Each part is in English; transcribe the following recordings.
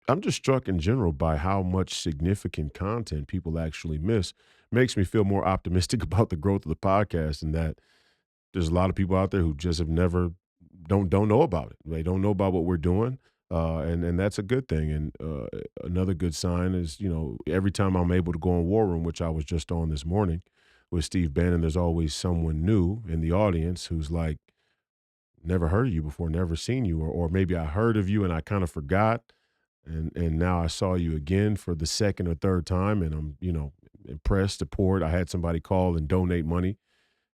I'm just struck in general by how much significant content people actually miss. Makes me feel more optimistic about the growth of the podcast, and that there's a lot of people out there who just have never don't know about it. They don't know about what we're doing, and that's a good thing. And another good sign is, every time I'm able to go on War Room, which I was just on this morning with Steve Bannon, there's always someone new in the audience who's like, never heard of you before, never seen you, or maybe I heard of you and I kind of forgot, and now I saw you again for the second or third time, and I'm impressed, support. I had somebody call and donate money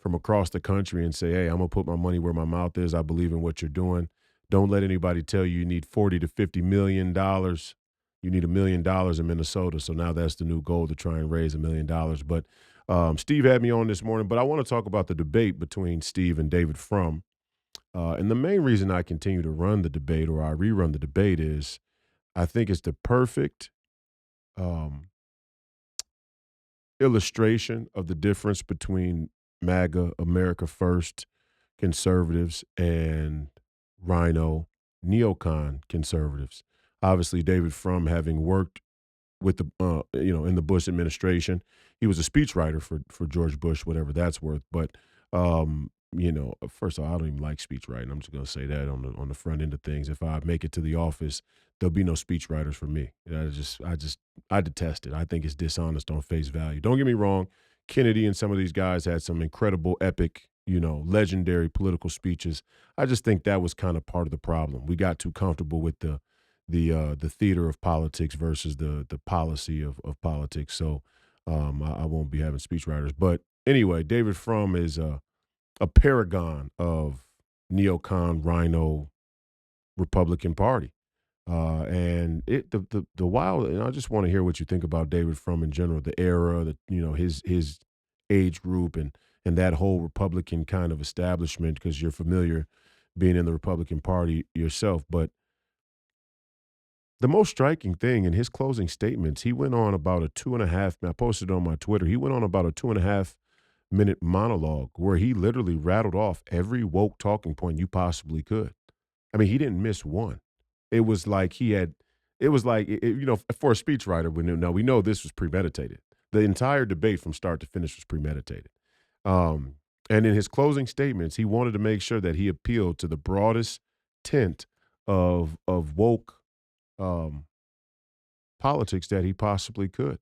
from across the country and say, "Hey, I'm gonna put my money where my mouth is. I believe in what you're doing. Don't let anybody tell you need 40 to 50 million dollars. You need $1 million in Minnesota." So now that's the new goal, to try and raise $1 million. But Steve had me on this morning, but I want to talk about the debate between Steve and David Frum. And the main reason I continue to run the debate, or I rerun the debate, is I think it's the perfect um, illustration of the difference between MAGA, America First conservatives, and Rhino neocon conservatives. Obviously, David Frum, having worked with the in the Bush administration. He was a speechwriter for George Bush, whatever that's worth. But first of all, I don't even like speechwriting. I'm just gonna say that on the front end of things. If I make it to the office, there'll be no speechwriters for me. I detest it. I think it's dishonest on face value. Don't get me wrong. Kennedy and some of these guys had some incredible, epic, legendary political speeches. I just think that was kind of part of the problem. We got too comfortable with the theater of politics versus the policy of politics. So I won't be having speechwriters. But anyway, David Frum is a paragon of neocon Rhino Republican Party. And the wild, and I just want to hear what you think about David Frum in general, the era, his age group, and that whole Republican kind of establishment, because you're familiar being in the Republican Party yourself. But the most striking thing in his closing statements, he went on about a 2.5. I posted on my Twitter. He went on about a 2.5 minute monologue where he literally rattled off every woke talking point you possibly could. I mean, he didn't miss one. It was like he had. It was like for a speechwriter, we know this was premeditated. The entire debate from start to finish was premeditated. Um, and in his closing statements, he wanted to make sure that he appealed to the broadest tent of woke um, politics that he possibly could.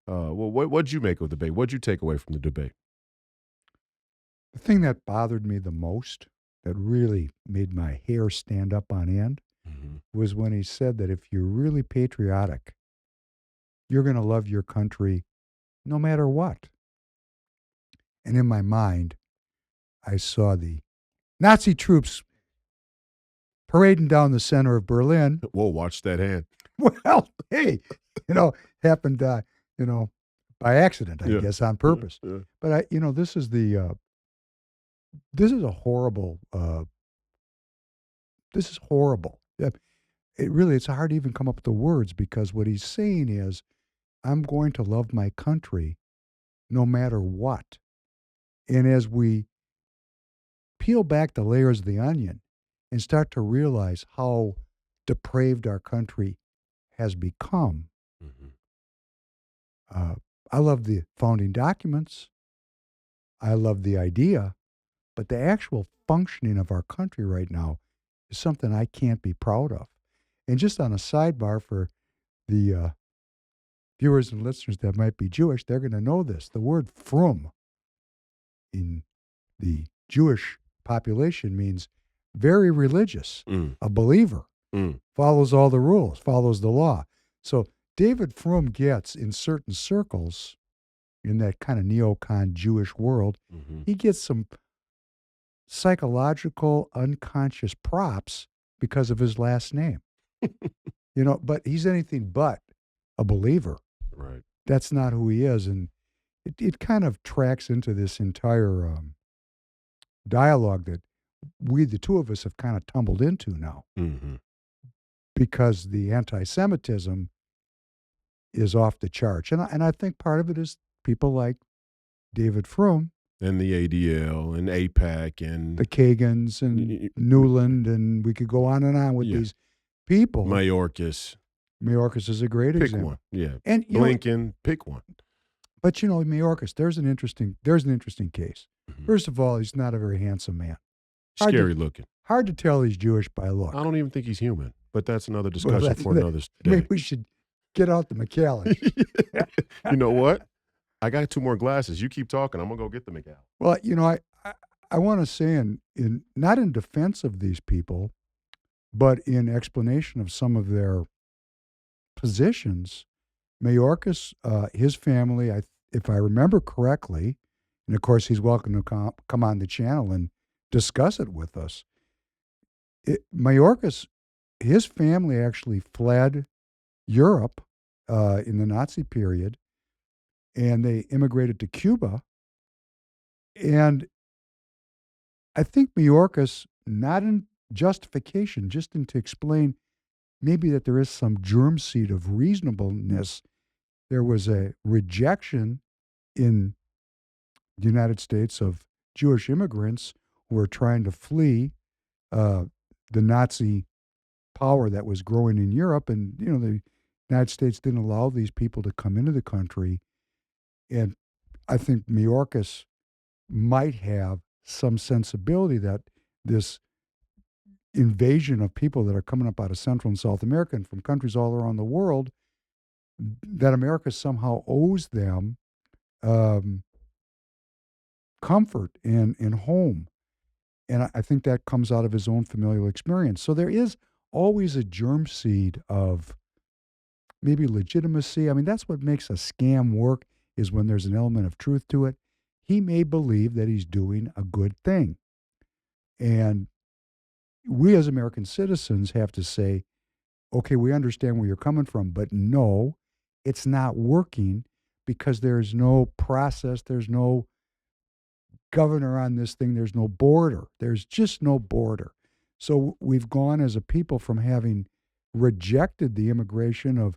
Well, what'd you make of the debate? What'd you take away from the debate? The thing that bothered me the most, that really made my hair stand up on end, Mhm. was when he said that if you're really patriotic, you're going to love your country no matter what. And in my mind, I saw the Nazi troops parading down the center of Berlin. Whoa, watch that hand. Well, hey, you know, happened, you know, by accident, I Yeah. guess, on Yeah. purpose. Yeah. But this is a horrible, this is horrible. It's hard to even come up with the words, because what he's saying is, I'm going to love my country no matter what. And as we peel back the layers of the onion and start to realize how depraved our country has become, Mhm. uh, I love the founding documents. I love the idea, but the actual functioning of our country right now is something I can't be proud of. And just on a sidebar for the viewers and listeners that might be Jewish, they're going to know this. The word frum in the Jewish population means very religious, Mm. a believer, Mm. follows all the rules, follows the law. So David Frum gets, in certain circles, in that kind of neocon Jewish world, Mhm. he gets some psychological unconscious props because of his last name. But he's anything but a believer. Right. That's not who he is. And it kind of tracks into this entire dialogue that we, the two of us, have kind of tumbled into now, Mhm. because the anti Semitism is off the charts. And I think part of it is people like David Frum, And the ADL and APAC the and Kagans, and y- y- Newland, and we could go on and on with yeah, these people. Mayorkas. Mayorkas is a great Pick example. one. Yeah. And, Blinken, pick one. but, Mayorkas, there's an interesting case. Mhm. First of all, he's not a very handsome man. Hard to Scary looking. hard to tell he's Jewish by I look. don't even think he's human, but that's another Well, discussion that's for another maybe day. we should get out the McAllens. You know what? I got 2 more glasses. You keep talking. I'm gonna go get the McAllen. Well, I wanna say in not in defense of these people, but in explanation of some of their positions, Mayorkas, his family, if I remember correctly, and of course he's welcome to come on the channel and discuss it with us. Mayorkas, his family actually fled Europe in the Nazi period, and they immigrated to Cuba. And I think Mayorkas, not in justification, just in to explain maybe that there is some germ seed of reasonableness. There was a rejection in the United States of Jewish immigrants who were trying to flee uh, the Nazi power that was growing in Europe. And, the United States didn't allow these people to come into the country. And I think Mayorkas might have some sensibility that this invasion of people that are coming up out of Central and South America and from countries all around the world, that America somehow owes them um, comfort and home. And I think that comes out of his own familial experience. So there is always a germ seed of maybe legitimacy. I mean, that's what makes a scam work, is when there's an element of truth to it. He may believe that he's doing a good thing. And we as American citizens have to say, okay, we understand where you're coming from, but no, it's not working because there's no process, there's no governor on this thing, there's no border. There's just no border. So we've gone as a people from having rejected the immigration of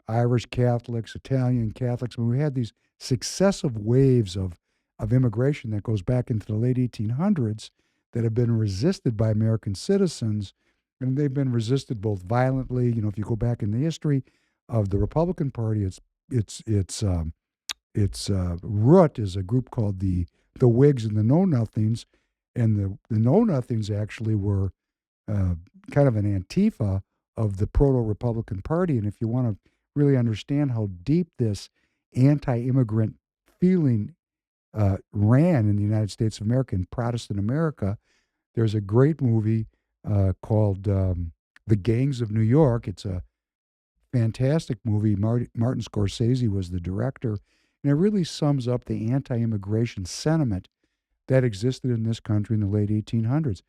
Irish Catholics, Italian Catholics. I mean, we had these successive waves of immigration that goes back into the late 1800s that have been resisted by American citizens, and they've been resisted both violently. If you go back in the history of the Republican Party, its root is a group called the Whigs and the Know Nothings, and the Know Nothings actually were uh, kind of an antifa of the proto Republican Party. And if you want to really understand how deep this anti-immigrant feeling ran in the United States of America, in Protestant America, there's a great movie called The Gangs of New York. It's a fantastic movie. Martin Scorsese was the director, and it really sums up the anti-immigration sentiment that existed in this country in the late 1800s.